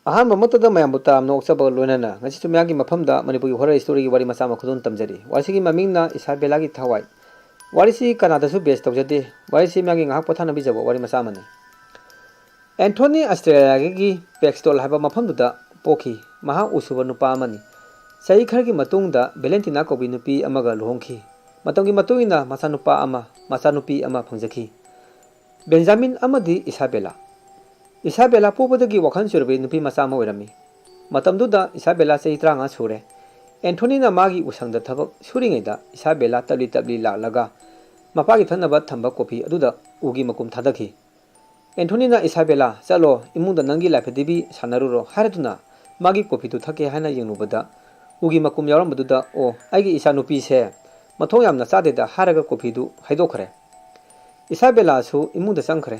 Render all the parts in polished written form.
ꯑꯍꯥꯟꯕꯃꯛꯇꯗ ꯃꯌꯥꯝꯕꯨ ꯇꯥꯝꯅ ꯑꯣꯛꯆꯕ ꯂꯣꯏꯅꯅ ꯉꯁꯤꯁꯨ ꯃꯌꯥꯝꯒꯤ ꯃꯐꯝꯗ ꯃꯅꯤꯄꯨꯔꯒꯤ ꯍꯣꯔꯔ ꯁ꯭ꯇꯣꯔꯤꯒꯤ ꯋꯥꯔꯤ ꯃꯆꯥ ꯑꯃ ꯈꯨꯗꯣꯜ ꯇꯝꯖꯔꯤ꯫ ꯋꯥꯔꯤꯁꯤꯒꯤ ꯃꯃꯤꯡꯅ ꯏꯁꯥꯕꯦꯂꯥꯒꯤ ꯊꯋꯥꯏ꯫ ꯋꯥꯔꯤꯁꯤ ꯀꯅꯥꯗꯁꯨ ꯕꯦꯁ ꯇꯧꯖꯗꯦ꯫ ꯋꯥꯔꯤꯁꯤ ꯃꯌꯥꯝꯒꯤ ꯉꯥꯏꯍꯥꯛ ꯄꯣꯊꯥꯅꯕꯤꯖꯕ ꯋꯥꯔꯤ ꯃꯆꯥ ꯑꯃꯅꯤ꯫ ꯑꯦꯟꯊꯣꯅꯤ ꯑꯁꯇ꯭ꯔꯦꯂꯤꯌꯥꯒꯤ ꯄꯦꯛꯁꯇꯣꯜ ꯍꯥꯏꯕ ꯃꯐꯝꯗꯨꯗ ꯄꯣꯛꯈꯤ꯫ ꯃꯍꯥꯛ ꯎꯁꯨꯕ ꯅꯨꯄꯥ ꯑꯃꯅꯤ꯫ ꯆꯍꯤ ꯈꯔꯒꯤ ꯃꯇꯨꯡꯗ ꯚꯦꯂꯦꯟꯇꯤꯅꯥ ꯀꯧꯕꯤ ꯅꯨꯄꯤ ꯑꯃꯒ ꯂꯨꯍꯣꯡꯈꯤ꯫ ꯃꯇꯝꯒꯤ ꯃꯇꯨꯡ ꯏꯟꯅ ꯃꯆꯥꯅꯨꯄꯥ ꯑꯃ, ꯃꯆꯥꯅꯨꯄꯤ ꯑꯃ ꯐꯪꯖꯈꯤ꯫ ꯕꯦꯟꯖꯥꯃꯤꯟ ꯑꯃꯗꯤ ꯏꯁꯥꯕꯦꯂꯥ꯫ ꯏꯁꯥꯕꯦꯂꯥ ꯄꯣꯛꯄꯗꯒꯤ ꯋꯥꯈꯜ ꯆꯣꯏꯔꯕꯤ ꯅꯨꯄꯤ ꯃꯆꯥ ꯑꯃ ꯑꯣꯏꯔꯝꯃꯤ꯫ ꯃꯇꯝꯗꯨꯗ ꯏꯁꯥꯕꯦꯂꯥ ꯆꯍꯤ 35 ꯁꯨꯔꯦ꯫ ꯑꯦꯟꯊꯣꯅꯤꯅ ꯃꯥꯒꯤ ꯎꯁꯪꯗ ꯊꯕꯛ ꯁꯨꯔꯤꯉꯩꯗ ꯏꯁꯥꯕꯦꯂꯥ ꯇꯞꯂꯤ ꯇꯞꯂꯤ ꯂꯥꯛꯂꯒ ꯃꯄꯥꯒꯤ ꯊꯛꯅꯕ ꯊꯝꯕ ꯀꯣꯐꯤ ꯑꯗꯨꯗ ꯎꯒꯤ ꯃꯀꯨꯝ ꯊꯥꯗꯈꯤ꯫ ꯑꯦꯟꯊꯣꯅꯤꯅ ꯏꯁꯥꯕꯦꯂꯥ, ꯆꯠꯂꯣ ꯏꯃꯨꯡꯗ ꯅꯪꯒꯤ ꯂꯥꯏꯐꯗꯤꯕꯤ ꯁꯥꯟꯅꯔꯨꯔꯣ ꯍꯥꯏꯔꯗꯨꯅ ꯃꯥꯒꯤ ꯀꯣꯐꯤꯗꯨ ꯊꯛꯀꯦ ꯍꯥꯏꯅ ꯌꯦꯡꯂꯨꯕꯗ ꯎꯒꯤ ꯃꯀꯨꯝ ꯌꯥꯎꯔꯝꯕꯗꯨꯗ ꯑꯣ ꯑꯩꯒꯤ ꯏꯆꯥ ꯅꯨꯄꯤꯁꯦ ꯃꯊꯣꯡ ꯌꯥꯝꯅ ꯆꯥꯗꯦꯗ ꯍꯥꯏꯔꯒ ꯀꯣꯐꯤꯗꯨ ꯍꯩꯗꯣꯛꯈ꯭ꯔꯦ꯫ ꯏꯁꯥꯕꯦꯂꯥꯁꯨ ꯏꯃꯨꯡꯗ ꯆꯪꯈ꯭ꯔꯦ꯫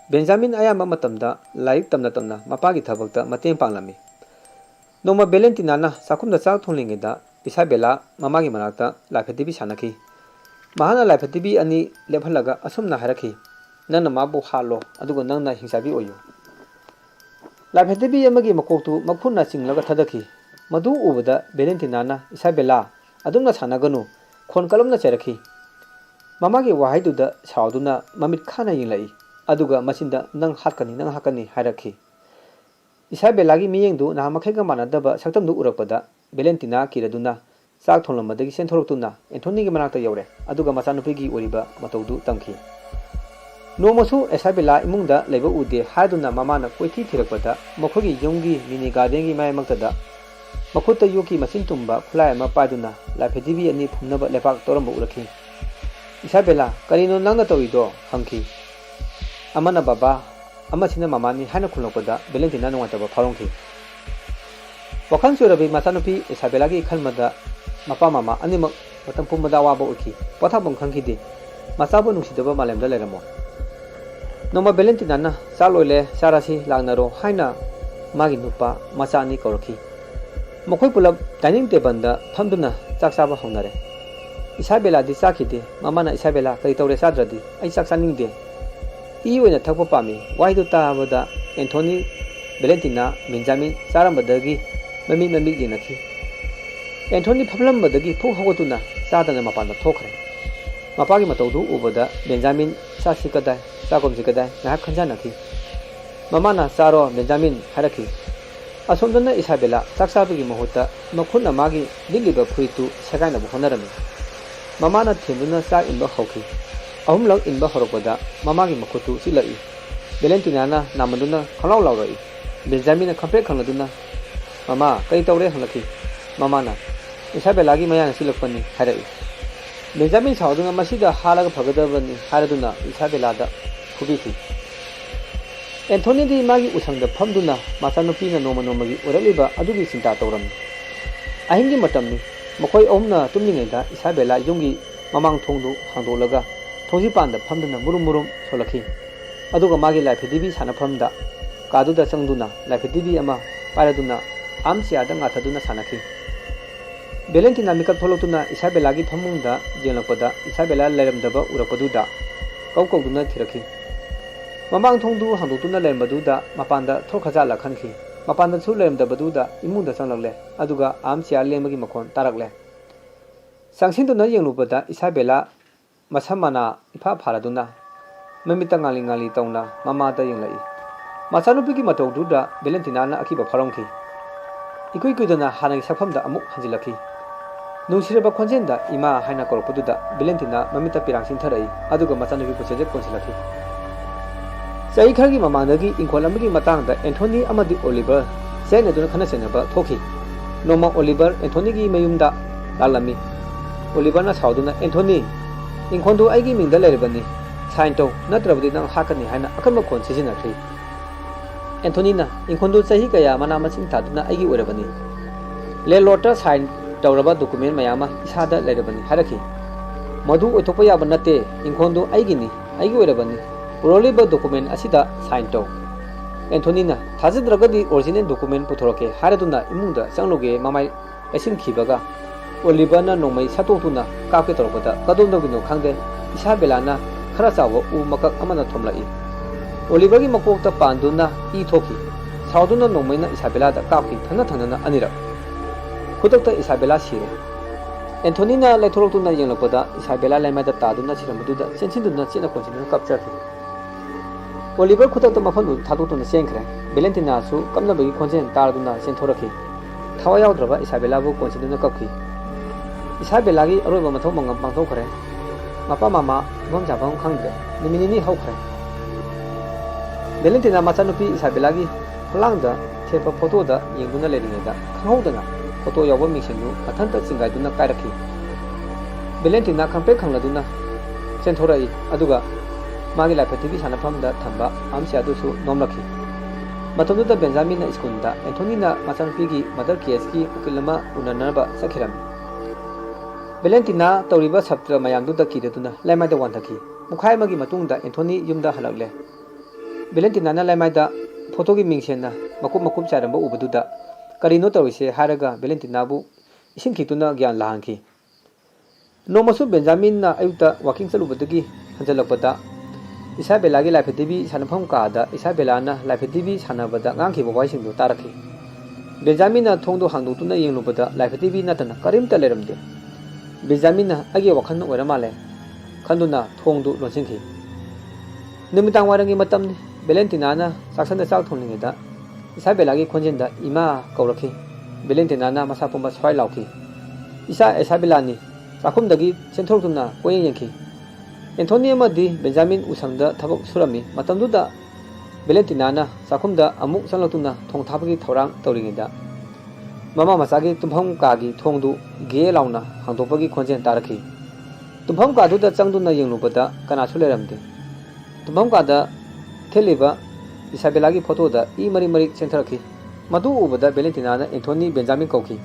ꯕꯦꯟꯖꯥꯃꯤꯟ ꯑꯌꯥꯝꯕ ꯃꯇꯝꯗ ꯂꯥꯏꯔꯤꯛ ꯇꯝꯅ ꯇꯝꯅ ꯃꯄꯥꯒꯤ ꯊꯕꯛꯇ ꯃꯇꯦꯡ ꯄꯥꯡꯂꯝꯃꯤ꯫ ꯅꯣꯡꯃ ꯚꯦꯂꯦꯟꯇꯤꯅꯥꯅ ꯆꯥꯛꯈꯨꯝꯗ ꯆꯥꯛ ꯊꯣꯡꯂꯤꯉꯩꯗ ꯏꯁꯥꯕꯦꯂꯥ ꯃꯃꯥꯒꯤ ꯃꯅꯥꯛꯇ ꯂꯥꯏꯐꯗꯤꯕꯤ ꯁꯥꯟꯅꯈꯤ꯫ ꯃꯍꯥꯛꯅ ꯂꯥꯏꯐꯗꯤꯕꯤ ꯑꯅꯤ ꯂꯦꯞꯍꯜꯂꯒ ꯑꯁꯨꯝꯅ ꯍꯥꯏꯔꯛꯈꯤ, ꯅꯪꯅ ꯃꯥꯕꯨ ꯍꯥꯠꯂꯣ ꯑꯗꯨꯒ ꯅꯪꯅ ꯍꯤꯡꯆꯥꯕꯤ ꯑꯣꯏꯌꯨ꯫ ꯂꯥꯏꯐꯗꯤꯕꯤ ꯑꯃꯒꯤ ꯃꯀꯣꯛꯇꯨ ꯃꯈꯨꯠꯅ ꯆꯤꯡꯂꯒ ꯊꯥꯗꯈꯤ꯫ ꯃꯗꯨ ꯎꯕꯗ ꯚꯦꯂꯦꯟꯇꯤꯅꯥꯅ ꯏꯁꯥꯕꯦꯂꯥ ꯑꯗꯨꯝꯅ ꯁꯥꯟꯅꯒꯅꯨ ꯈꯣꯟ ꯀꯜꯂꯞꯅ ꯆꯩꯔꯛꯈꯤ꯫ ꯃꯃꯥꯒꯤ ꯋꯥꯍꯩꯗꯨꯗ ꯁꯥꯎꯗꯨꯅ ꯃꯃꯤꯠ ꯈꯥꯅ ꯌꯦꯡꯂꯛꯏ ꯑꯗꯨꯒ ꯃꯆꯤꯟꯗ ꯅꯪ ꯍꯥꯠꯀꯅꯤ ꯍꯥꯏꯔꯛꯈꯤ꯫ ꯏꯁꯥꯕꯦꯂꯥꯒꯤ ꯃꯤꯠꯌꯦꯡꯗꯨ ꯅꯍꯥꯟꯃꯈꯩꯒ ꯃꯥꯟꯅꯗꯕ ꯁꯛꯇꯝꯗꯨ ꯎꯔꯛꯄꯗ ꯚꯦꯂꯦꯟꯇꯤꯅꯥ ꯀꯤꯔꯗꯨꯅ ꯆꯥꯛ ꯊꯣꯡꯂꯝꯕꯗꯒꯤ ꯆꯦꯟꯊꯣꯔꯛꯇꯨꯅ ꯑꯦꯟꯊꯣꯅꯤꯒꯤ ꯃꯅꯥꯛꯇ ꯌꯧꯔꯦ ꯑꯗꯨꯒ ꯃꯆꯥꯅꯨꯄꯤꯒꯤ ꯑꯣꯏꯔꯤꯕ ꯃꯇꯧꯗꯨ ꯇꯝꯈꯤ꯫ ꯅꯣꯡꯃꯁꯨ ꯏꯁꯥꯕꯦꯂꯥ ꯏꯃꯨꯡꯗ ꯂꯩꯕ ꯎꯗꯦ ꯍꯥꯏꯗꯨꯅ ꯃꯃꯥꯅ ꯀꯣꯏꯊꯤ ꯊꯤꯔꯛꯄꯗ ꯃꯈꯣꯏꯒꯤ ꯌꯨꯝꯒꯤ ꯃꯤꯅꯤ ꯒꯥꯔꯗꯦꯟꯒꯤ ꯃꯌꯥꯏꯃꯛꯇꯗ ꯃꯈꯨꯠꯇ ꯌꯣꯠꯀꯤ ꯃꯆꯤꯟ ꯇꯨꯝꯕ ꯈꯨꯠꯂꯥꯏ ꯑꯃ ꯄꯥꯏꯗꯨꯅ ꯂꯥꯏꯐꯗꯤꯕꯤ ꯑꯅꯤ ꯐꯨꯝꯅꯕ ꯂꯩꯄꯥꯛ ꯇꯧꯔꯝꯕ ꯎꯔꯛꯈꯤ꯫ ꯏꯁꯥꯕꯦꯂꯥ, ꯀꯔꯤꯅꯣ ꯅꯪꯅ ꯇꯧꯔꯤꯗꯣ ꯍꯪꯈꯤ꯫ ꯑꯃꯅ ꯕꯕꯥ, ꯑꯃꯁꯤꯅ ꯃꯃꯥꯅꯤ ꯍꯥꯏꯅ ꯈꯨꯝꯂꯛꯄꯗ ꯚꯦꯂꯦꯟꯇꯤꯅꯥ ꯅꯨꯡꯉꯥꯏꯇꯕ ꯐꯥꯎꯔꯝꯈꯤ꯫ ꯋꯥꯈꯜ ꯆꯣꯏꯔꯕꯤ ꯃꯆꯥꯅꯨꯄꯤ ꯏꯁꯥꯕꯦꯂꯥꯒꯤ ꯈꯟꯕꯗ ꯃꯄꯥ ꯃꯃꯥ ꯑꯅꯤꯃꯛ ꯃꯇꯝ ꯄꯨꯝꯕꯗ ꯑꯋꯥꯕ ꯑꯣꯏꯈꯤ꯫ ꯄꯣꯊꯥꯐꯝ ꯈꯪꯈꯤꯗꯦ꯫ ꯃꯆꯥꯕꯨ ꯅꯨꯡꯁꯤꯗꯕ ꯃꯥꯂꯦꯝꯗ ꯂꯩꯔꯝꯃꯣꯏ꯫ ꯅꯣꯡꯃ ꯚꯦꯂꯦꯟꯇꯤꯅꯥꯅ ꯆꯥꯛ ꯂꯣꯏꯂꯦ ꯆꯥꯔꯁꯤ ꯂꯥꯛꯅꯔꯣ ꯍꯥꯏꯅ ꯃꯥꯒꯤ ꯅꯨꯄꯥ ꯃꯆꯥ ꯑꯅꯤ ꯀꯧꯔꯛꯈꯤ꯫ ꯃꯈꯣꯏ ꯄꯨꯂꯞ ꯗꯥꯏꯅꯤꯡ ꯇꯦꯕꯜꯗ ꯐꯝꯗꯨꯅ ꯆꯥꯛ ꯆꯥꯕ ꯍꯧꯅꯔꯦ꯫ ꯏꯁꯥꯕꯦꯂꯥꯗꯤ ꯆꯥꯈꯤꯗꯦ꯫ ꯃꯃꯥꯅ ꯏꯁꯥꯕꯦꯂꯥ, ꯀꯔꯤ ꯇꯧꯔꯦ ꯆꯥꯗ꯭ꯔꯗꯤ? ꯑꯩ ꯆꯥꯛ ꯆꯥꯅꯤꯡꯗꯦ, ꯏ ꯑꯣꯏꯅ ꯊꯛꯄ ꯄꯥꯝꯃꯤ꯫ ꯋꯥꯍꯩꯗꯨ ꯇꯥꯕꯗ ꯑꯦꯟꯊꯣꯅꯤ, ꯚꯦꯂꯦꯟꯇꯤꯅꯥ, ꯕꯦꯟꯖꯥꯃꯤꯟ ꯆꯥꯔꯝꯕꯗꯒꯤ ꯃꯃꯤꯠ ꯌꯦꯡꯅꯈꯤ꯫ ꯑꯦꯟꯊꯣꯅꯤ ꯐꯝꯂꯝꯕꯗꯒꯤ ꯐꯨꯛ ꯍꯧꯒꯠꯇꯨꯅ ꯆꯥꯗꯅ ꯃꯄꯥꯟꯗ ꯊꯣꯛꯈ꯭ꯔꯦ꯫ ꯃꯄꯥꯒꯤ ꯃꯇꯧꯗꯨ ꯎꯕꯗ ꯕꯦꯟꯖꯥꯃꯤꯟ, ꯆꯥꯛꯁꯤ ꯀꯗꯥꯏ, ꯆꯥꯛꯈꯨꯝꯁꯤ ꯀꯗꯥꯏ ꯉꯥꯏꯍꯥꯛ ꯈꯟꯖꯥꯟꯅꯈꯤ꯫ ꯃꯃꯥꯅ ꯆꯥꯔꯣ ꯕꯦꯟꯖꯥꯃꯤꯟ ꯍꯥꯏꯔꯛꯈꯤ꯫ ꯑꯁꯣꯝꯗꯅ ꯏꯁꯥꯕꯦꯂꯥ ꯆꯥꯛ ꯆꯥꯕꯒꯤ ꯃꯍꯨꯠꯇ ꯃꯈꯨꯠꯅ ꯃꯥꯒꯤ ꯂꯤꯠꯂꯤꯕ ꯐꯨꯔꯤꯠꯇꯨ ꯁꯦꯒꯥꯏꯅꯕ ꯍꯣꯠꯅꯔꯝꯃꯤ꯫ ꯃꯃꯥꯅ ꯊꯦꯝꯗꯨꯅ ꯆꯥꯛ ꯏꯟꯕ ꯍꯧꯈꯤ꯫ ꯑꯍꯨꯝꯂꯛ ꯏꯟꯕ ꯍꯧꯔꯛꯄꯗ ꯃꯃꯥꯒꯤ ꯃꯈꯨꯠꯇꯨ ꯆꯤꯛꯂꯛꯏ꯫ ꯚꯦꯂꯦꯟꯇꯤꯅꯥꯅ ꯅꯥꯃꯟꯗꯨꯅ ꯈꯪꯂꯥꯎ ꯂꯥꯎꯔꯛꯏ꯫ ꯕꯦꯟꯖꯥꯃꯤꯟꯅ ꯈꯪꯄ꯭ꯔꯦꯛ ꯈꯪꯂꯗꯨꯅ ꯃꯃꯥ, ꯀꯔꯤ ꯇꯧꯔꯦ ꯍꯪꯂꯛꯈꯤ꯫ ꯃꯃꯥꯅ ꯏꯁꯥꯕꯦꯂꯥꯒꯤ ꯃꯌꯥꯅ ꯆꯤꯛꯂꯛꯄꯅꯤ ꯍꯥꯏꯔꯛꯏ꯫ ꯕꯦꯟꯖꯥꯃꯤꯟ ꯁꯥꯎꯗꯨꯅ ꯃꯁꯤꯗ ꯍꯥꯠꯂꯒ ꯐꯒꯗꯕꯅꯤ ꯍꯥꯏꯔꯗꯨꯅ ꯏꯁꯥꯕꯦꯂꯥꯗ ꯐꯨꯕꯤꯈꯤ꯫ ꯑꯦꯟꯊꯣꯅꯤꯗꯤ ꯃꯥꯒꯤ ꯎꯁꯪꯗ ꯐꯝꯗꯨꯅ ꯃꯆꯥꯅꯨꯄꯤꯅ ꯅꯣꯡꯃ ꯅꯣꯡꯃꯒꯤ ꯑꯣꯏꯔꯛꯂꯤꯕ ꯑꯗꯨꯒꯤ ꯆꯤꯟꯇꯥ ꯇꯧꯔꯝꯃꯤ꯫ ꯑꯍꯤꯡꯒꯤ ꯃꯇꯝꯅꯤ꯫ ꯃꯈꯣꯏ ꯑꯍꯨꯝꯅ ꯇꯨꯝꯂꯤꯉꯩꯗ ꯏꯁꯥꯕꯦꯂꯥ ꯌꯨꯝꯒꯤ ꯃꯃꯥꯡ ꯊꯣꯡꯗꯨ ꯍꯥꯡꯗꯣꯛꯂꯒ ꯊꯣꯡꯖꯤꯄꯥꯟꯗ ꯐꯝꯗꯨꯅ ꯃꯨꯔꯨꯝ ꯃꯨꯔꯨꯝ ꯁꯣꯜꯂꯛꯈꯤ꯫ ꯑꯗꯨꯒ ꯃꯥꯒꯤ ꯂꯥꯏꯐꯗꯤꯕꯤ ꯁꯥꯟꯅꯐꯝꯗ ꯀꯥꯗꯨꯗ ꯆꯪꯗꯨꯅ ꯂꯥꯏꯐꯗꯤꯕꯤ ꯑꯃ ꯄꯥꯏꯔꯗꯨꯅ ꯑꯥꯔꯝꯆꯤꯌꯥꯔꯗ ꯉꯥꯊꯗꯨꯅ ꯁꯥꯟꯅꯈꯤ꯫ ꯚꯦꯂꯦꯟꯇꯤꯅꯥ ꯃꯤꯀꯞ ꯊꯣꯛꯂꯛꯇꯨꯅ ꯏꯁꯥꯕꯦꯂꯥꯒꯤ ꯐꯃꯨꯡꯗ ꯌꯦꯡꯂꯛꯄꯗ ꯏꯁꯥꯕꯦꯂꯥ ꯂꯩꯔꯝꯗꯕ ꯎꯔꯛꯄꯗꯨꯗ ꯀꯧꯗꯨꯅ ꯊꯤꯔꯛꯈꯤ꯫ ꯃꯃꯥꯡ ꯊꯣꯡꯗꯨ ꯍꯥꯡꯗꯣꯛꯇꯨꯅ ꯂꯩꯔꯝꯕꯗꯨꯗ ꯃꯄꯥꯟꯗ ꯊꯣꯛꯈ꯭ꯔꯖꯥꯠꯂ ꯈꯟꯈꯤ꯫ ꯃꯄꯥꯟꯗꯁꯨ ꯂꯩꯔꯝꯗꯕꯗꯨꯗ ꯏꯃꯨꯡꯗ ꯆꯪꯂꯛꯂꯦ ꯑꯗꯨꯒ ꯑꯥꯔꯝꯆꯤꯌꯥꯔ ꯂꯦꯡꯕꯒꯤ ꯃꯈꯣꯟ ꯇꯥꯔꯛꯂꯦ꯫ ꯆꯪꯁꯤꯟꯗꯨꯅ ꯌꯦꯡꯂꯨꯕꯗ ꯏꯁꯥꯕꯦꯂꯥ ꯃꯁꯝ ꯃꯅꯥ ꯏꯐꯥ ꯐꯥꯔꯗꯨꯅ ꯃꯃꯤꯠꯇ ꯉꯥꯡꯂꯤ ꯉꯥꯡꯂꯤ ꯇꯧꯅ ꯃꯃꯥꯗ ꯌꯦꯡꯂꯛꯏ꯫ ꯃꯆꯥꯅꯨꯄꯤꯒꯤ ꯃꯇꯧꯗꯨꯗ ꯚꯦꯂꯦꯟꯇꯤꯅꯥꯅ ꯑꯀꯤꯕ ꯐꯥꯎꯔꯝꯈꯤ꯫ ꯏꯀꯨꯏ ꯀꯨꯏꯗꯅ ꯍꯥꯟꯅꯒꯤ ꯁꯛꯐꯝꯗ ꯑꯃꯨꯛ ꯍꯟꯖꯤꯜꯂꯛꯈꯤ꯫ ꯅꯨꯡꯁꯤꯔꯕ ꯈꯣꯟꯖꯦꯜꯗ ꯏꯃꯥ ꯍꯥꯏꯅ ꯀꯧꯔꯛꯄꯗꯨꯗ ꯚꯦꯂꯦꯟꯇꯤꯅꯥ ꯃꯃꯤꯠꯇ ꯄꯤꯔꯥꯡ ꯆꯤꯟꯊꯔꯛꯏ ꯑꯗꯨꯒ ꯃꯆꯥꯅꯨꯄꯤꯕꯨ ꯆꯦꯖꯦꯠ ꯀꯣꯟꯁꯤꯜꯂꯛꯈꯤ꯫ ꯆꯍꯤ ꯈꯔꯒꯤ ꯃꯃꯥꯡꯗꯒꯤ ꯏꯪꯈꯣꯜ ꯑꯃꯒꯤ ꯃꯇꯥꯡꯗ ꯑꯦꯟꯊꯣꯅꯤ ꯑꯃꯗꯤ ꯑꯣꯂꯤꯚꯔ ꯆꯌꯦꯠꯅꯗꯨꯅ ꯈꯟꯅ ꯆꯩꯅꯕ ꯊꯣꯛꯈꯤ꯫ ꯅꯣꯡꯃ ꯑꯣꯂꯤꯚꯔ ꯑꯦꯟꯊꯣꯅꯤꯒꯤ ꯃꯌꯨꯝꯗ ꯂꯥꯛꯂꯝꯃꯤ꯫ ꯑꯣꯂꯤꯚꯔꯅ ꯁꯥꯎꯗꯨꯅ ꯏꯪꯈꯣꯜꯗꯨ ꯑꯩꯒꯤ ꯃꯤꯡꯗ ꯂꯩꯔꯕꯅꯤ, ꯁꯥꯏꯟ ꯇꯧ ꯅꯠꯇ꯭ꯔꯕꯗꯤ ꯅꯪ ꯍꯥꯠꯀꯅꯤ ꯍꯥꯏꯅ ꯑꯀꯟꯕ ꯈꯣꯟ ꯁꯤꯖꯤꯟꯅꯈꯤ꯫ ꯑꯦꯟꯊꯣꯅꯤꯅ ꯏꯪꯈꯣꯜꯗꯨ ꯆꯍꯤ ꯀꯌꯥ ꯃꯅꯥ ꯃꯁꯤꯡ ꯊꯥꯗꯨꯅ ꯑꯩꯒꯤ ꯑꯣꯏꯔꯕꯅꯤ, ꯂꯦꯟꯂꯣꯔꯗꯇ ꯁꯥꯏꯟ ꯇꯧꯔꯕ ꯗꯣꯀꯨꯃꯦꯟ ꯃꯌꯥꯝ ꯑꯃ ꯏꯁꯥꯗ ꯂꯩꯔꯕꯅꯤ ꯍꯥꯏꯔꯛꯈꯤ꯫ ꯃꯗꯨ ꯑꯣꯏꯊꯣꯛꯄ ꯌꯥꯕ ꯅꯠꯇꯦ, ꯏꯪꯈꯣꯜꯗꯨ ꯑꯩꯒꯤꯅꯤ, ꯑꯩꯒꯤ ꯑꯣꯏꯔꯕꯅꯤ, ꯄꯨꯔꯛꯂꯤꯕ ꯗꯣꯀꯨꯃꯦꯟ ꯑꯁꯤꯗ ꯁꯥꯏꯟ ꯇꯧ꯫ ꯑꯦꯟꯊꯣꯅꯤꯅ ꯊꯥꯖꯗ꯭ꯔꯒꯗꯤ ꯑꯣꯔꯤꯖꯤꯅꯦꯜ ꯗꯣꯀꯨꯃꯦꯟ ꯄꯨꯊꯣꯔꯛꯀꯦ ꯍꯥꯏꯔꯗꯨꯅ ꯏꯃꯨꯡꯗ ꯆꯪꯂꯨꯒꯦ ꯃꯃꯥꯏ ꯂꯩꯁꯤꯟꯈꯤꯕꯒ ꯑꯣꯂꯤꯚꯔꯅ ꯅꯣꯡꯃꯩ ꯁꯠꯇꯣꯛꯇꯨꯅ ꯀꯥꯞꯀꯦ ꯇꯧꯔꯛꯄꯗ ꯀꯗꯣꯝꯗꯒꯤꯅꯣ ꯈꯪꯗꯦ ꯏꯁꯥꯕꯦꯂꯥꯅ ꯈꯔ ꯆꯥꯎꯕ ꯎ ꯃꯀꯛ ꯑꯃꯅ ꯊꯣꯝꯂꯛꯏ꯫ ꯑꯣꯂꯤꯚꯔꯒꯤ ꯃꯀꯣꯛꯇ ꯄꯥꯟꯗꯨꯅ ꯏ ꯊꯣꯛꯈꯤ꯫ साउदुना नोंमैना इसाबेला दा कापकी थंगना थंगना अनिरक खुदकता इसाबेला सिरे एंथोनीना लेथोरक्तुना यंगलपदा इसाबेला लेमादा तादुना सिरमदुदा चेंसिंदुना चिना कोचिना कपचाखि ओलिवर खुदकता मफनु थादुतुना चेंखरे बेलेंटिनासु कमनबगी खोंजेन तारदुना चेंथोरखि थावा याउद्रबा इसाबेलाबु कोचिना कपखि इसाबेलागी अरोबा मथौ मंगम पांथोखरे मपा मामा बम जाबम खंगदे निमिनिनी हौखरे बेलेंटिना मचानुपी इसाबेलागी फलांगदा थेपा फोटोदा यंगुना लेरिङेदा खंहौदना फोटो यावबा मिसिंदु अथंता चिंगाइदुना कायरखि बेलेंटिना खंपे खंगलदुना चेंथोराई अदुगा मागी लाइफेटिवी सानफमदा थंबा आमसियादुसु नोमलखि मतुदुदा बेंजामिन स्कूलदा एंथोनीना मचानुपीगी मदर केसकी उकिलमा उननरबा सखिरम बेलेंटिना तौरिबा सप्त्र मयांदुदा किदुना लाइमाइदा वांथखि मुखाइमगी मतुंगदा एंथोनी युमदा हलकले बेलेंटिना लाइमाइदा फोटोगी मिंगसेना मकुप मकुप चारंबा उबदुदा करिनो तौरिसे हारगा बेलेंटिनाबु इसिंग खितुना ज्ञान लाहंखि नोमसु बेंजामिनना अयुक्ता वाकिंग चलुबदगी हंजलकपदा इसाबेलागी लाइफेटिवी सानफम कादा इसाबेलाना लाइफेटिवी सानबदा गांखिबा वाइसिंदु तारखि बेंजामिनना थोंदो हांदुतुना येंगलुबदा लाइफेटिवी नतना करिमता लेरमदे बेंजामिनना अगे वखन ओरा माले खंदुना थोंदु लोंसिंखि निमितांग वारंगी मतमनि बेलेंटिनाना साक्सनदा चाक थोंनिंगेदा इसाबेलागी खोंजेंदा इमा कौरखि बेलेंटिनाना मसापुंबा स्वाइ लाउखि इसा इसाबेलानी चाखुमदगी सेंथोरक्तुना कोयें येंखि एंथोनी अमदी बेंजामिन उसंगदा थबक सुरमी मतमदुदा बेलेंटिनाना चाखुमदा अमुक चंगलक्तुना थोंथाबगी थौरांग तौरिङेदा ममा मचागी तुम्फम कागी थोंदु गे लाउना हांदोपगी खोंजें तारखि तुम्फम कादुदा चंगदुना येंगलुबदा कनासु लेरमदे तुम्फम कादा थेलिबा इसाबेलागी फोटोदा ई मरी मरी चेंथरखि मदु उबदा बेलेंटिनाना एंथोनी बेंजामिन कौखि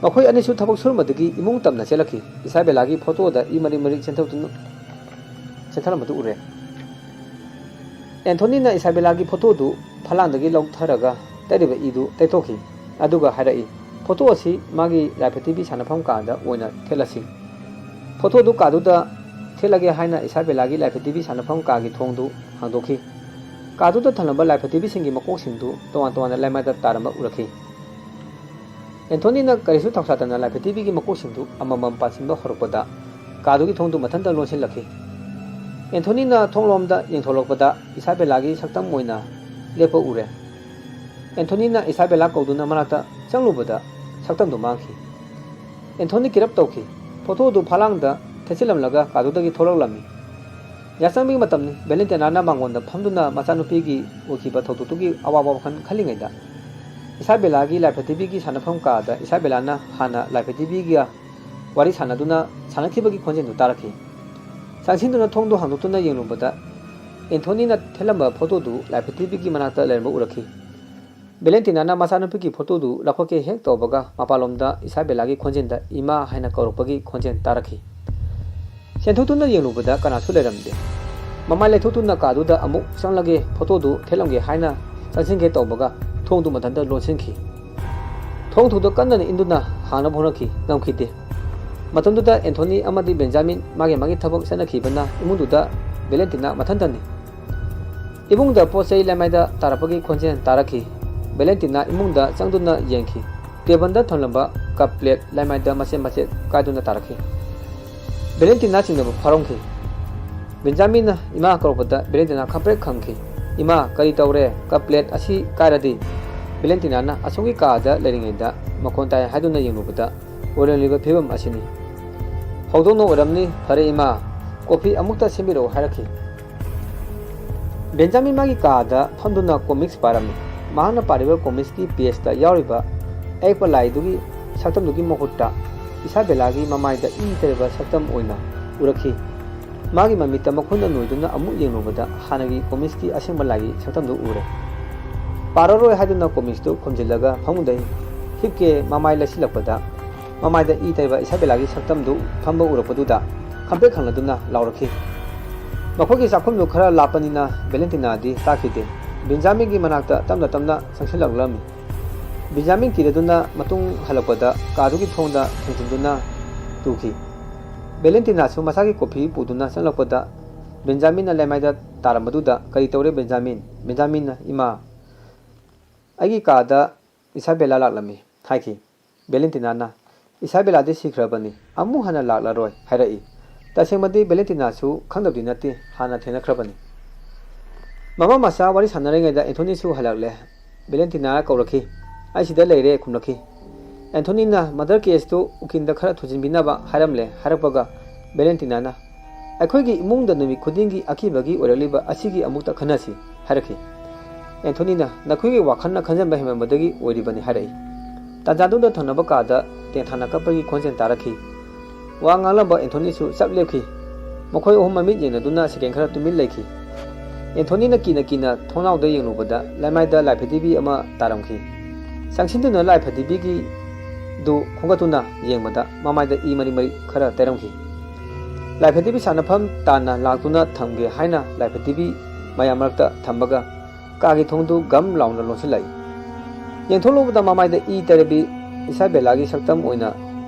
मखोय अनिसु थबक सुरमदगी इमुंग तमना चेलखि इसाबेलागी फोटोदा ई मरी मरी चेंथरमदु उरे एंथोनीना इसाबेलागी फोटोदु फलांदगी लौथरगा तरिबा इदु तैथोखि अदुगा हाराई फोटो असि मागी लाइफेटिवी सानफम कादा ओइना थेलसि फोटोदु कादुदा थेलगे हाइना इसाबेलागी लाइफेटिवी सानफम कागी थोंदु हांदोखि कादुदा थनबा लाइफेटिवी सिंगी मकोकसिंदु तोवान तोवान लाइमादा तारंबा उरखि एंथोनीना करिसु थौसातना लाइफेटिवीगी मकोकसिंदु अममम पासिंबा हरपदा कादुगी थोंदु मथंता लोनसिलखि एंथोनीना थोंगलोमदा येंथोलकपदा इसाबेलागी सक्तम ओइना लेपा उरे एंथोनीना इसाबेला कौदुना मनाता चंगलुबदा सक्तमदु मांखि एंथोनी किरप तौखि फोटोदु फलांगदा थेसिलमलगा कादुदगी थोरलमी यासंबी मतमनि बेलेंटिनाना मांगोंदा फमदुना मचानुपीगी उखिबा थौतुतुगी अवाबा वखन खलिङैदा इसाबेलागी लाइफेटिवीगी सानफम कादा इसाबेलाना हाना लाइफेटिवीगी वारी सानदुना सानखिबगी खोंजेंदु तारखि सांसिंदुना थोंदु हांदुतुना येंगलुबदा एंथोनीना थेलंबा फोटोदु लाइफेटिवीगी मनाता लेरबा उरखि बेलेंटिनाना मचानुपीगी फोटोदु लखोके हेक तौबगा मपालोमदा इसाबेलागी खोंजेंदा इमा हाइना कौरपगी खोंजें तारखि सेंथुतुना येंगलुबदा कनासु लेरमदे ममाय लेथुतुना कादुदा अमुक चंगलगे फोटोदु थेलंगे हाइना चंसिंगे तौबगा थोंदु मथंदा लोनसिंखि थोंथुदो कन्नना इंदुना हांना भोनखि ngamkhite matamduda एंथोनी अमदी बेंजामिन मागे मागे थबक सनखिबना इमुंदुदा बेलेंटिना मथंतनी इमुंगदा पोसै लामाइदा तारपगी खोंजें तारखि बेलेंटिना इमुंगदा चंगदुना येंखि टेबलदा थनलंबा कप प्लेट लामाइदा मसे मसे कायदुना तारखि बेलेंटिना चिंगब फरोंखि बेंजामिन इमा करोपदा बेलेंटिना खप्रे खंखि इमा करी तौरे कप प्लेट असि कायरदि बेलेंटिनाना असोंगी कादा लेरिङैदा मखोंताय हादुना येंगुबदा ओरेलिबा फिबम असिनि हौदोनो ओरमनि फरे इमा कॉफी अमुक्ता सेमिरो हारखि बेंजामिन मागी कादा फंदुना कॉमिक्स पारमि माहना पारिबा कॉमिक्स की पेजता यारिबा एकपा लाइदुगी सक्तमदुगी महुट्टा इसाबेलागी ममाइदा ई तेरबा सक्तम ओइना उरखि मागी ममिता मखुंदा नोइदुना अमु येंगुबदा हानगी कॉमिक्स की असेंबा लागी सक्तमदु उरे पारोरोय हादुना कॉमिक्स दु खोमजिलगा फमुदै हिपके ममाइ लसिलपदा ममाइदा ई तेरबा इसाबेलागी सक्तमदु फंबा उरपदुदा खंपे खंगलदुना लाउरखि मखोगी चाखुमदु खरा लापनिना बेलेंटिनादी ताखिदे बेंजामिन की मनाक्ता तमना तमना संगसिलगलमी बेंजामिन किरदुना मतुंग हलपदा कादुगी थोंदा थेंजिंदुना तुखि बेलेंटिनासु मसागी कॉफी पुदुना संगलपदा बेंजामिन लेमाइदा तारमदुदा करी तौरे बेंजामिन इमा ꯑꯩꯒꯤ ꯀꯥꯗ ꯏꯁꯥꯕꯦꯂꯥ ꯂꯥꯛꯂꯝꯃꯤ ꯍꯥꯏꯈꯤ꯫ ꯚꯦꯂꯦꯟꯇꯤꯅꯥꯅ ꯏꯁꯥꯕꯦꯂꯥꯗꯤ ꯁꯤꯈ꯭ꯔꯕꯅꯤ, ꯑꯃꯨꯛ ꯍꯟꯅ ꯂꯥꯛꯂꯔꯣꯏ ꯍꯥꯏꯔꯛꯏ꯫ ꯇꯁꯦꯡꯕꯗꯤ ꯚꯦꯂꯦꯟꯇꯤꯅꯥꯁꯨ ꯈꯪꯗꯕꯗꯤ ꯅꯠꯇꯦ, ꯍꯥꯟꯅ ꯊꯦꯡꯅꯈ꯭ꯔꯕꯅꯤ꯫ ꯃꯃꯥ ꯃꯆꯥ ꯋꯥꯔꯤ ꯁꯥꯟꯅꯔꯤꯉꯩꯗ ꯑꯦꯟꯊꯣꯅꯤꯁꯨ ꯍꯜꯂꯛꯂꯦ꯫ ꯚꯦꯂꯦꯟꯇꯤꯅꯥꯅ ꯀꯧꯔꯛꯈꯤ꯫ ꯑꯩ ꯁꯤꯗ ꯂꯩꯔꯦ ꯈꯨꯝꯂꯛꯈꯤ꯫ ꯑꯦꯟꯊꯣꯅꯤꯅ ꯃꯔꯗꯔ ꯀꯦꯁꯇꯨ ꯎꯀꯤꯜꯗ ꯈꯔ ꯊꯨꯖꯤꯟꯕꯤꯅꯕ ꯍꯥꯏꯔꯛꯄꯒ ꯚꯦꯂꯦꯟꯇꯤꯅꯥꯅ ꯑꯩꯈꯣꯏꯒꯤ ꯏꯃꯨꯡꯗ ꯅꯨꯃꯤꯠ ꯈꯨꯗꯤꯡꯒꯤ ꯑꯀꯤꯕꯒꯤ ꯑꯣꯏꯔꯛꯂꯤꯕ ꯑꯁꯤꯒꯤ ꯑꯃꯨꯛꯇ ꯈꯟꯅꯁꯤ ꯍꯥꯏꯔꯛꯈꯤ꯫ ꯑꯦꯟꯊꯣꯅꯤꯅ ꯅꯈꯣꯏꯒꯤ ꯋꯥꯈꯜꯅ ꯈꯟꯖꯟꯕ ꯍꯦꯟꯃꯟꯕꯗꯒꯤ ꯑꯣꯏꯔꯤꯕꯅꯤ ꯍꯥꯏꯔꯛꯏ꯫ ꯇꯥꯟꯖꯥꯗꯨꯗ ꯊꯪꯅꯕ ꯀꯥꯗ ꯇꯦꯟꯊꯥꯅ ꯀꯞꯄꯒꯤ ꯈꯣꯟꯖꯦꯜ ꯇꯥꯔꯛꯈꯤ꯫ ꯋꯥ ꯉꯥꯡꯂꯝꯕ ꯑꯦꯟꯊꯣꯅꯤꯁꯨ ꯆꯞ ꯂꯦꯞꯈꯤ꯫ ꯃꯈꯣꯏ ꯑꯍꯨꯝ ꯃꯃꯤꯠ ꯌꯦꯡꯅꯗꯨꯅ ꯁꯦꯀꯦꯟ ꯈꯔ ꯇꯨꯃꯤꯟ ꯂꯩꯈꯤ꯫ ꯑꯦꯟꯊꯣꯅꯤꯅ ꯀꯤꯅ ꯊꯣꯡꯅꯥꯎꯗ ꯌꯦꯡꯂꯨꯕꯗ ꯂꯩꯃꯥꯏꯗ ꯂꯥꯏꯐꯗꯤꯕꯤ ꯑꯃ ꯇꯥꯔꯝꯈꯤ꯫ ꯆꯪꯁꯤꯟꯗꯨꯅ ꯂꯥꯏꯐꯗꯤꯕꯤꯒꯤꯗꯨ ꯈꯣꯝꯒꯠꯇꯨꯅ ꯌꯦꯡꯕꯗ ꯃꯃꯥꯏꯗ ꯏ ꯃꯔꯤꯛ ꯃꯔꯤꯛ ꯈꯔ ꯇꯩꯔꯝꯈꯤ꯫ ꯂꯥꯏꯐꯗꯤꯕꯤ ꯁꯥꯟꯅꯐꯝ ꯇꯥꯟꯅ ꯂꯥꯛꯇꯨꯅ ꯊꯝꯒꯦ ꯍꯥꯏꯅ ꯂꯥꯏꯐꯗꯤꯕꯤ ꯃꯌꯥꯝ ꯃꯔꯛꯇ ꯊꯝꯕꯒ ꯀꯥꯒꯤ ꯊꯣꯡꯗꯨ ꯒꯝ ꯂꯥꯎꯅ ꯂꯣꯟꯁꯤꯜꯂꯛꯏ꯫ ꯌꯦꯡꯊꯣꯛꯂꯨꯕꯗ ꯃꯃꯥꯏꯗ ꯏ ꯇꯩꯔꯕꯤ ꯏꯁꯥꯕꯦꯂꯥꯒꯤ ꯁꯛꯇꯝ ꯑꯣꯏꯅ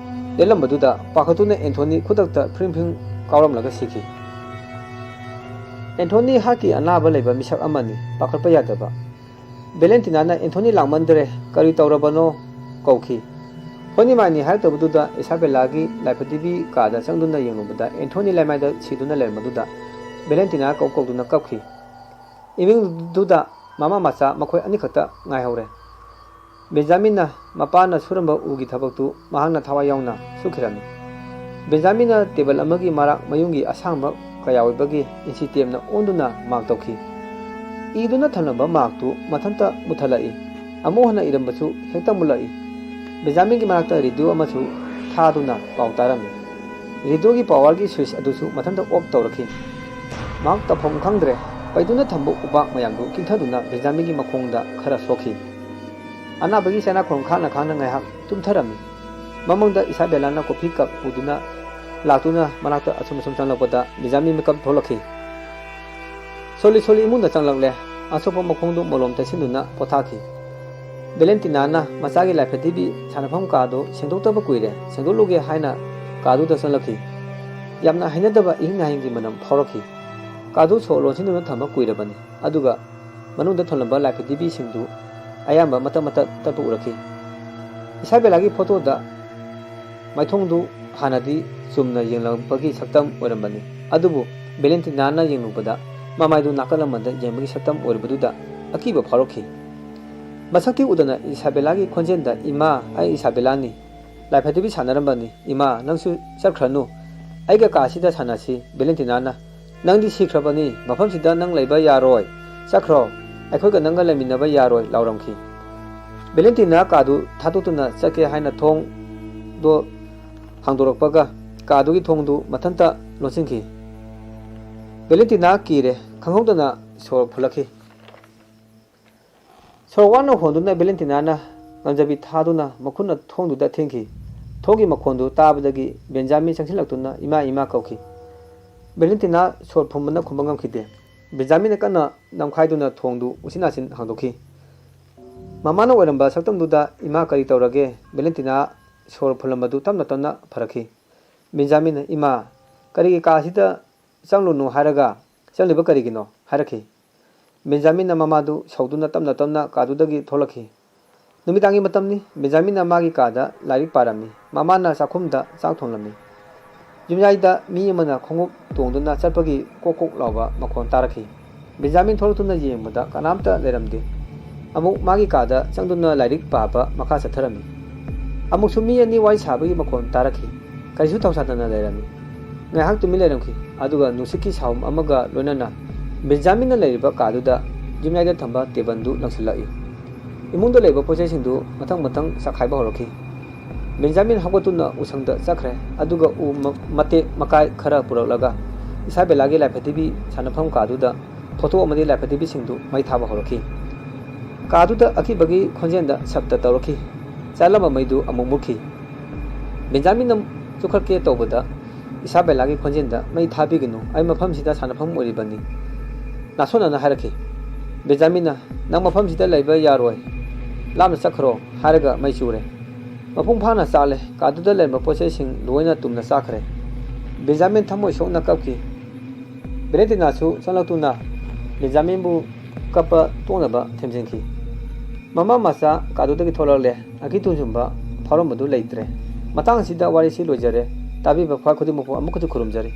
ꯂꯦꯜꯂꯝꯕꯗꯨꯗ ꯄꯥꯈꯠꯇꯨꯅ ꯑꯦꯟꯊꯣꯅꯤ ꯈꯨꯗꯛꯇ ꯐ꯭ꯔꯤꯡ ꯐ꯭ꯔꯤꯡ ꯀꯥꯎꯔꯝꯂꯒ ꯁꯤꯈꯤ꯫ ꯑꯦꯟꯊꯣꯅꯤ ꯍꯥꯔꯠꯀꯤ ꯑꯅꯥꯕ ꯂꯩꯕ ꯃꯤꯁꯛ ꯑꯃꯅꯤ, ꯄꯥꯈꯠꯄ ꯌꯥꯗꯕ꯫ ꯚꯦꯂꯦꯟꯇꯤꯅꯥꯅ ꯑꯦꯟꯊꯣꯅꯤ ꯂꯥꯛꯃꯟꯗ꯭ꯔꯦ, ꯀꯔꯤ ꯇꯧꯔꯕꯅꯣ ꯀꯧꯈꯤ꯫ ꯍꯣꯏꯅꯤ ꯃꯥꯏꯅꯤ ꯍꯥꯏꯔꯛꯇꯕꯗꯨꯗ ꯏꯁꯥꯕꯦꯂꯥꯒꯤ ꯂꯥꯏꯐꯗꯤꯕꯤ ꯀꯥꯗ ꯆꯪꯗꯨꯅ ꯌꯦꯡꯂꯨꯕꯗ ꯑꯦꯟꯊꯣꯅꯤ ꯂꯩꯃꯥꯏꯗ ꯁꯤꯗꯨꯅ ꯂꯩꯔꯝꯕꯗꯨꯗ ꯚꯦꯂꯦꯟꯇꯤꯅꯥ ꯀꯧꯗꯨꯅ ꯀꯞꯈꯤ꯫ ꯏꯃꯨꯡꯗꯨꯗ ꯃꯃꯥ ꯃꯆꯥ ꯃꯈꯣꯏ ꯑꯅꯤꯈꯛꯇ ꯉꯥꯏꯍꯧꯔꯦ꯫ ꯕꯦꯟꯖꯥꯃꯤꯟꯅ ꯃꯄꯥꯅ ꯁꯨꯔꯝꯕ ꯎꯒꯤ ꯊꯕꯛꯇꯨ ꯃꯍꯥꯛꯅ ꯊꯋꯥꯏ ꯌꯥꯎꯅ ꯁꯨꯈꯤꯔꯝꯃꯤ꯫ ꯕꯦꯟꯖꯥꯃꯤꯟꯅ ꯇꯦꯕꯜ ꯑꯃꯒꯤ ꯃꯔꯥꯛ ꯃꯌꯨꯡꯒꯤ ꯑꯁꯥꯡꯕ ꯀꯌꯥ ꯑꯣꯏꯕꯒꯤ ꯏꯟꯆꯤ-ꯇꯦꯞꯅ ꯑꯣꯟꯗꯨꯅ ꯃꯥꯔꯛ ꯇꯧꯈꯤ꯫ ꯏꯗꯨꯅ ꯊꯝꯂꯝꯕ ꯃꯥꯔꯛꯇꯨ ꯃꯊꯟꯇ ꯃꯨꯠꯊꯠꯂꯛꯏ꯫ ꯑꯃꯨꯛ ꯍꯟꯅ ꯏꯔꯝꯕꯁꯨ ꯍꯦꯛꯇ ꯃꯨꯠꯂꯛꯏ꯫ ꯕꯦꯟꯖꯥꯃꯤꯟꯒꯤ ꯃꯅꯥꯛꯇ ꯔꯦꯗꯤꯑꯣ ꯑꯃꯁꯨ ꯊꯥꯗꯨꯅ ꯄꯥꯎ ꯇꯥꯔꯝꯃꯤ꯫ ꯔꯦꯗꯤꯑꯣꯒꯤ ꯄꯥꯋꯔꯒꯤ ꯁ꯭ꯋꯤꯆ ꯑꯗꯨꯁꯨ ꯃꯊꯟꯇ ꯑꯣꯐ ꯇꯧꯔꯛꯈꯤ꯫ ꯃꯍꯥꯛ ꯇꯧꯐꯝ ꯈꯪꯗ꯭ꯔꯦ꯫ ꯄꯩꯗꯨꯅ ꯊꯝꯕ ꯎꯄꯥꯛ ꯃꯌꯥꯝꯗꯨ ꯀꯤꯟꯊꯗꯨꯅ ꯕꯦꯟꯖꯥꯃꯤꯟꯒꯤ ꯃꯈꯣꯡꯗ ꯈꯔ ꯁꯣꯛꯈꯤ꯫ ꯑꯅꯥꯕꯒꯤ ꯆꯩꯅꯥꯈꯣꯟ ꯈꯥꯡꯅ ꯉꯥꯏꯍꯥꯛ ꯇꯨꯝꯊꯔꯝꯃꯤ꯫ ꯃꯃꯪꯗ ꯏꯁꯥꯕꯦꯂꯥꯅ ꯀꯣꯐꯤ ꯀꯞ ꯄꯨꯗꯨꯅ ꯂꯥꯛꯇꯨꯅ ꯃꯅꯥꯛꯇ ꯑꯁꯨꯝ ꯆꯪꯂꯛꯄꯗ ꯕꯦꯟꯖꯥꯃꯤꯟ ꯃꯤꯀꯞ ꯊꯣꯛꯂꯛꯈꯤ꯫ ꯁꯣꯜꯂꯤ ꯏꯃꯨꯡꯗ ꯆꯪꯂꯛꯂꯦ꯫ ꯑꯁꯣꯛꯄ ꯃꯈꯣꯡꯗꯨ ꯃꯣꯂꯣꯝ ꯇꯩꯁꯤꯟꯗꯨꯅ ꯄꯣꯊꯥꯈꯤ꯫ ꯚꯦꯂꯦꯟꯇꯤꯅꯥꯅ ꯃꯆꯥꯒꯤ ꯂꯥꯏꯐꯗꯤꯕꯤ ꯁꯥꯟꯅꯐꯝ ꯀꯥꯗꯨ ꯁꯦꯡꯗꯣꯛꯇꯕ ꯀꯨꯏꯔꯦ, ꯁꯦꯡꯗꯣꯛꯂꯨꯒꯦ ꯍꯥꯏꯅ ꯀꯥꯗꯨꯗ ꯆꯪꯂꯛꯈꯤ꯫ ꯌꯥꯝꯅ ꯍꯩꯅꯗꯕ ꯏꯍꯤꯡ ꯅꯥꯍꯤꯡꯒꯤ ꯃꯅꯝ ꯐꯥꯎꯔꯛꯈꯤ꯫ ꯀꯥꯗꯨ ꯁꯣ ꯂꯣꯟꯁꯤꯟꯗꯨꯅ ꯊꯝꯕ ꯀꯨꯏꯔꯕꯅꯤ, ꯑꯗꯨꯒ ꯃꯅꯨꯡꯗ ꯊꯝꯂꯝꯕ ꯂꯥꯏꯐꯗꯤꯕꯤꯁꯤꯡꯗꯨ ꯑꯌꯥꯝꯕ ꯃꯇꯠ ꯃꯇꯠ ꯇꯠꯄ ꯎꯔꯛꯈꯤ꯫ ꯏꯁꯥꯕꯦꯂꯥꯒꯤ ꯐꯣꯇꯣꯗ ꯃꯥꯏꯊꯣꯡꯗꯨ ꯍꯥꯟꯅꯗꯤ ꯆꯨꯝꯅ ꯌꯦꯡꯂꯛꯄꯒꯤ ꯁꯛꯇꯝ ꯑꯣꯏꯔꯝꯕꯅꯤ, ꯑꯗꯨꯕꯨ ꯚꯦꯂꯦꯟꯇꯤꯅꯥꯅ ꯌꯦꯡꯂꯨꯕꯗ ꯃꯃꯥꯏꯗꯨ ꯅꯥꯀꯜ ꯑꯃꯗ ꯌꯦꯡꯕꯒꯤ ꯁꯛꯇꯝ ꯑꯣꯏꯔꯤꯕꯗꯨꯗ ꯑꯀꯤꯕ ꯐꯥꯎꯔꯛꯈꯤ꯫ ꯃꯁꯛꯇꯤ ꯎꯗꯅ ꯏꯁꯥꯕꯦꯂꯥꯒꯤ ꯈꯣꯟꯖꯦꯜꯗ ꯏꯃꯥ, ꯑꯩ ꯏꯁꯥꯕꯦꯂꯥꯅꯤ, ꯂꯥꯏꯐꯗꯤꯕꯤ ꯁꯥꯟꯅꯔꯝꯕꯅꯤ, ꯏꯃꯥ ꯅꯪꯁꯨ ꯆꯠꯈ꯭ꯔꯅꯨ, ꯑꯩꯒ ꯀꯥꯁꯤꯗ ꯁꯥꯟꯅꯁꯤ꯫ ꯚꯦꯂꯦꯟꯇꯤꯅꯥꯅ ꯅꯪꯗꯤ ꯁꯤꯈ꯭ꯔꯕꯅꯤ, ꯃꯐꯝꯁꯤꯗ ꯅꯪ ꯂꯩꯕ ꯌꯥꯔꯣꯏ, ꯆꯠꯈ꯭ꯔꯣ, ꯑꯩꯈꯣꯏꯒ ꯅꯪꯒ ꯂꯩꯃꯤꯟꯅꯕ ꯌꯥꯔꯣꯏ ꯂꯥꯎꯔꯝꯈꯤ꯫ ꯚꯦꯂꯦꯟꯇꯤꯅꯥ ꯀꯥꯗꯨ ꯊꯥꯗꯣꯛꯇꯨꯅ ꯆꯠꯀꯦ ꯍꯥꯏꯅ ꯊꯣꯡꯗꯣ ꯍꯥꯡꯗꯣꯔꯛꯄꯒ ꯀꯥꯗꯨꯒꯤ ꯊꯣꯡꯗꯨ ꯃꯊꯟꯇ ꯂꯣꯟꯁꯤꯟꯈꯤ꯫ ꯚꯦꯂꯦꯟꯇꯤꯅꯥ ꯀꯤꯔꯦ, ꯈꯪꯍꯧꯗꯅ ꯁꯣꯔ ꯐꯨꯜꯂꯛꯈꯤ꯫ ꯁꯣꯔ ꯋꯥꯅ ꯍꯣꯟꯗꯨꯅ ꯚꯦꯂꯦꯟꯇꯤꯅꯥꯅ ꯉꯝꯖꯕꯤ ꯊꯥꯗꯨꯅ ꯃꯈꯨꯠꯅ ꯊꯣꯡꯗꯨꯗ ꯊꯤꯟꯈꯤ꯫ ꯊꯣꯡꯒꯤ ꯃꯈꯣꯟꯗꯨ ꯇꯥꯕꯗꯒꯤ ꯕꯦꯟꯖꯥꯃꯤꯟ ꯆꯪꯁꯤꯜꯂꯛꯇꯨꯅ ꯏꯃꯥ ꯏꯃꯥ ꯀꯧꯈꯤ꯫ ꯚꯦꯂꯦꯟꯇꯤꯅꯥ ꯁꯣꯔ ꯐꯨꯟꯕꯅ ꯈꯨꯝꯕ ꯉꯝꯈꯤꯗꯦ꯫ ꯕꯦꯟꯖꯥꯃꯤꯟꯅ ꯀꯟꯅ ꯅꯝꯈꯥꯏꯗꯨꯅ ꯊꯣꯡꯗꯨ ꯎꯆꯤꯟ ꯅꯥꯆꯤꯟ ꯍꯥꯡꯗꯣꯛꯈꯤ꯫ ꯃꯃꯥꯅ ꯑꯣꯏꯔꯝꯕ ꯁꯛꯇꯝꯗꯨꯗ ꯏꯃꯥ ꯀꯔꯤ ꯇꯧꯔꯒꯦ? ꯚꯦꯂꯦꯟꯇꯤꯅꯥ ꯁꯣꯔ ꯐꯨꯜꯂꯝꯕꯗꯨ ꯇꯞꯅ ꯇꯞꯅ ꯐꯔꯛꯈꯤ꯫ ꯕꯦꯟꯖꯥꯃꯤꯟꯅ ꯏꯃꯥ, ꯀꯔꯤꯒꯤ ꯀꯥꯁꯤꯗ ꯆꯪꯂꯨꯅꯨ ꯍꯥꯏꯔꯒ ꯆꯪꯂꯤꯕ ꯀꯔꯤꯒꯤꯅꯣ ꯍꯥꯏꯔꯛꯈꯤ꯫ ꯕꯦꯟꯖꯥꯃꯤꯟꯅ ꯃꯃꯥꯗꯨ ꯁꯧꯗꯨꯅ ꯇꯞꯅ ꯇꯞꯅ ꯀꯥꯗꯨꯗꯒꯤ ꯊꯣꯛꯂꯛꯈꯤ꯫ ꯅꯨꯃꯤꯗꯥꯡꯒꯤ ꯃꯇꯝꯅꯤ꯫ ꯕꯦꯟꯖꯥꯃꯤꯟꯅ ꯃꯥꯒꯤ ꯀꯥꯗ ꯂꯥꯏꯔꯤꯛ ꯄꯥꯔꯝꯃꯤ꯫ ꯃꯃꯥꯅ ꯆꯥꯛꯈꯨꯝꯗ ꯆꯥꯛ ꯊꯣꯡꯂꯝꯃꯤ꯫ ꯌꯨꯝꯌꯥꯏꯗ ꯃꯤ ꯑꯃꯅ ꯈꯣꯡꯎꯞ ꯇꯣꯡꯗꯨꯅ ꯆꯠꯄꯒꯤ ꯀꯣꯛ ꯀꯣꯛ ꯂꯥꯎꯕ ꯃꯈꯣꯟ ꯇꯥꯔꯛꯈꯤ꯫ ꯕꯦꯟꯖꯥꯃꯤꯟ ꯊꯣꯛꯂꯛꯇꯨꯅ ꯌꯦꯡꯕꯗ ꯀꯅꯥꯝꯇ ꯂꯩꯔꯝꯗꯦ꯫ ꯑꯃꯨꯛ ꯃꯥꯒꯤ ꯀꯥꯗ ꯆꯪꯗꯨꯅ ꯂꯥꯏꯔꯤꯛ ꯄꯥꯕ ꯃꯈꯥ ꯆꯠꯊꯔꯝꯃꯤ꯫ ꯑꯃꯨꯛꯁꯨ ꯃꯤ ꯑꯅꯤ ꯋꯥꯔꯤ ꯁꯥꯕꯒꯤ ꯃꯈꯣꯟ ꯇꯥꯔꯛꯈꯤ꯫ ꯀꯔꯤꯁꯨ ꯊꯧꯁꯥꯗꯅ ꯂꯩꯔꯝꯃꯤ꯫ ꯉꯥꯏꯍꯥꯛ ꯇꯨꯃꯤꯟ ꯂꯩꯔꯝꯈꯤ, ꯑꯗꯨꯒ ꯅꯨꯡꯁꯤꯠꯀꯤ ꯁꯥꯎꯝ ꯑꯃꯒ ꯂꯣꯏꯅꯅ ꯕꯦꯟꯖꯥꯃꯤꯟꯅ ꯂꯩꯔꯤꯕ ꯀꯥꯗꯨꯗ ꯌꯨꯝꯌꯥꯏꯗ ꯊꯝꯕ ꯇꯦꯕꯜꯗꯨ ꯂꯪꯁꯤꯜꯂꯛꯏ꯫ ꯏꯃꯨꯡꯗ ꯂꯩꯕ ꯄꯣꯠꯆꯩꯁꯤꯡꯗꯨ ꯃꯊꯪ ꯃꯊꯪ ꯆꯈꯥꯏꯕ ꯍꯧꯔꯛꯈꯤ꯫ ꯕꯦꯟꯖꯥꯃꯤꯟ ꯍꯧꯒꯠꯇꯨꯅ ꯎꯁꯪꯗ ꯆꯠꯈ꯭ꯔꯦ, ꯑꯗꯨꯒ ꯎ ꯃꯇꯦꯛ ꯃꯀꯥꯏ ꯈꯔ ꯄꯨꯔꯛꯂꯒ ꯏꯁꯥꯕꯦꯂꯥꯒꯤ ꯂꯥꯏꯐꯗꯤꯕꯤ ꯁꯥꯟꯅꯐꯝ ꯀꯥꯗꯨꯗ ꯐꯣꯇꯣ ꯑꯃꯗꯤ ꯂꯥꯏꯐꯗꯤꯕꯤꯁꯤꯡꯗꯨ ꯃꯩ ꯊꯥꯕ ꯍꯧꯔꯛꯈꯤ꯫ ꯀꯥꯗꯨꯗ ꯑꯀꯤꯕꯒꯤ ꯈꯣꯟꯖꯦꯜꯗ ꯁꯞꯇ ꯇꯧꯔꯛꯈꯤ꯫ ꯆꯥꯛꯂꯝꯕ ꯃꯩꯗꯨ ꯑꯃꯨꯛ ꯃꯨꯠꯈꯤ꯫ ꯕꯦꯟꯖꯥꯃꯤꯟꯅ ꯆꯨꯈꯠꯀꯦ ꯇꯧꯕꯗ ꯏꯁꯥꯕꯦꯂꯥꯒꯤ ꯈꯣꯟꯖꯦꯜꯗ ꯃꯩ ꯊꯥꯕꯤꯒꯅꯨ, ꯑꯩ ꯃꯐꯝꯁꯤꯗ ꯁꯥꯟꯅꯐꯝ ꯑꯣꯏꯔꯤꯕꯅꯤ ꯅꯥꯁꯣꯟꯅꯅ ꯍꯥꯏꯔꯛꯈꯤ꯫ ꯕꯦꯟꯖꯥꯃꯤꯟꯅ ꯅꯪ ꯃꯐꯝꯁꯤꯗ ꯂꯩꯕ ꯌꯥꯔꯣꯏ, ꯂꯥꯞꯅ ꯆꯠꯈ꯭ꯔꯣ ꯍꯥꯏꯔꯒ ꯃꯩ ꯆꯨꯔꯦ꯫ ꯃꯄꯨꯡ ꯐꯥꯅ ꯆꯥꯛꯂꯦ꯫ ꯀꯥꯗꯨꯗ ꯂꯩꯔꯝꯕ ꯄꯣꯠꯆꯩꯁꯤꯡ ꯂꯣꯏꯅ ꯇꯨꯝꯅ ꯆꯥꯛꯈ꯭ꯔꯦ꯫ ꯕꯦꯟꯖꯥꯃꯤꯟ ꯊꯃꯣꯏ ꯁꯣꯛꯅ ꯀꯞꯈꯤ꯫ ꯚꯦꯂꯦꯟꯇꯤꯅꯥꯁꯨ ꯆꯪꯂꯛꯇꯨꯅ ꯕꯦꯟꯖꯥꯃꯤꯟꯕꯨ ꯀꯞꯄ ꯇꯣꯛꯅꯕ ꯊꯦꯝꯖꯤꯟꯈꯤ꯫ ꯃꯃꯥ ꯃꯆꯥ ꯀꯥꯗꯨꯗꯒꯤ ꯊꯣꯛꯂꯛꯂꯦ ꯑꯀꯤ ꯇꯨꯡꯁꯨꯝꯕ ꯐꯥꯎꯔꯝꯕꯗꯨ ꯂꯩꯇ꯭ꯔꯦ ꯃꯇꯥꯡꯁꯤꯗ ꯋꯥꯔꯤꯁꯤ ꯂꯣꯏꯖꯔꯦ ꯇꯥꯕꯤꯕ ꯈ꯭ꯋꯥꯏ ꯈꯨꯗꯤꯡꯃꯛꯄꯨ ꯑꯃꯨꯛꯀꯁꯨ ꯈꯨꯔꯨꯝꯖꯔꯤ